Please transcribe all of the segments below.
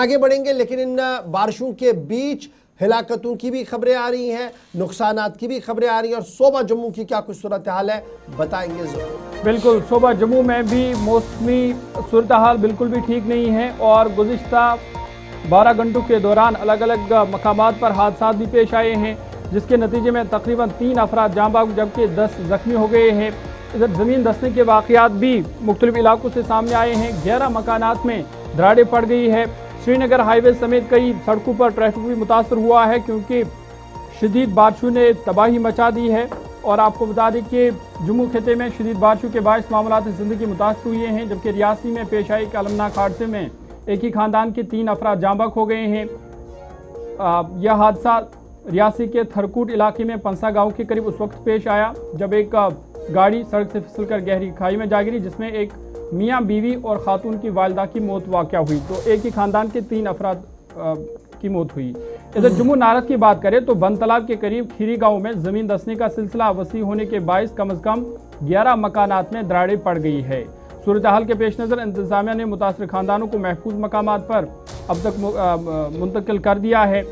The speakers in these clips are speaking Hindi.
आगे बढ़ेंगे, लेकिन इन बारिशों के बीच हिलाकतों की भी खबरें आ रही हैं, नुकसानात की भी खबरें आ रही हैं, और सोबा जम्मू की क्या कुछ सूरत हाल है बताएंगे जरूर। बिल्कुल, सोबा जम्मू में भी मौसमी सूरत हाल बिल्कुल भी ठीक नहीं है और गुज़िश्ता 12 घंटों के दौरान अलग अलग मकामात पर हादसा भी पेश आए हैं, जिसके नतीजे में तकरीबन 3 अफराद जाँ बाग जबकि 10 जख्मी हो गए हैं। इधर ज़मीन धंसने के वाक़यात भी मुख्तलिफ इलाकों से सामने आए हैं। 11 मकानात में दरारें पड़ गई है। श्रीनगर हाईवे समेत कई सड़कों पर ट्रैफिक भी मुतासर हुआ है क्योंकि शदीद बारिशों ने तबाही मचा दी है। और आपको बता दें कि जम्मू खिते में शदीद बारिशों के बायस मामलात ज़िंदगी मुतासर हुए हैं, जबकि रियासी में पेश आए एक अलमनाक हादसे में एक ही खानदान के 3 अफराद जाँ बाग हो गए हैं। यह हादसा रियासी के थरकूट इलाके में पंसा गांव के करीब उस वक्त पेश आया जब एक गाड़ी सड़क से फिसलकर गहरी खाई में जा गिरी, जिसमें एक मियाँ बीवी और खातून की वालिदा की मौत वाक़या हुई। तो एक ही खानदान के 3 अफराद की मौत हुई। इधर जम्मू नारद की बात करें तो बंद तालाब के करीब खीरी गांव में जमीन धंसने का सिलसिला वसी होने के बायस कम अज कम 11 मकानात में दरारें पड़ गई है। सूरत हाल के पेश नज़र इंतजामिया ने मुतासर खानदानों को महफूज मकामात पर अब तक मुंतकिल कर दिया है।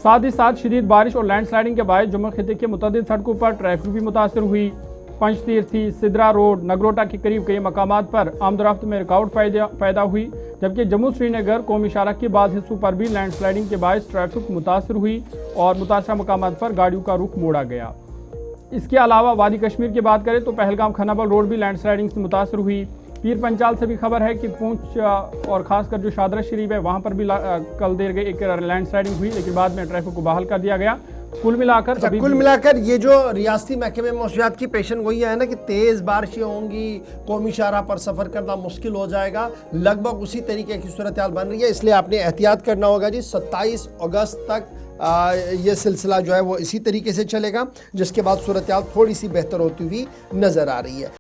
साथ ही साथ शदीद बारिश और लैंडस्लाइडिंग के बायस जम्मू खिते के मुतअद्दिद सड़कों पर ट्रैफिक भी मुतासर हुई। पंचतीर्थी, सिदरा रोड, नगरोटा के करीब कई मकामात पर आमदोरफ्त में रुकावट पैदा हुई, जबकि जम्मू श्रीनगर कौमी सड़क के बाद हिस्सों पर भी लैंडस्लाइडिंग के बायस ट्रैफिक मुतासर हुई और मुतासरा मकामात पर गाड़ियों का रुख मोड़ा गया। इसके अलावा वादी कश्मीर की बात करें तो पहलगाम खनाबल रोड भी लैंडस्लाइडिंग से मुतासर हुई। पीर पंचाल से भी खबर है कि पूंछ और खासकर जो शादरा शरीफ है वहाँ पर भी कल देर गई एक लैंडस्लाइडिंग हुई, लेकिन बाद में ट्रैफिक को बहाल कर दिया गया। कुल मिलाकर ये जो रियासती महकमे मौसमियात की पेशन गोई है ना कि तेज़ बारिशें होंगी, कौमी शाहराह पर सफ़र करना मुश्किल हो जाएगा, लगभग उसी तरीके की सूरत हाल बन रही है। इसलिए आपने एहतियात करना होगा जी। 27 अगस्त तक ये सिलसिला जो है वो इसी तरीके से चलेगा, जिसके बाद सूरत हाल थोड़ी सी बेहतर होती हुई नज़र आ रही है।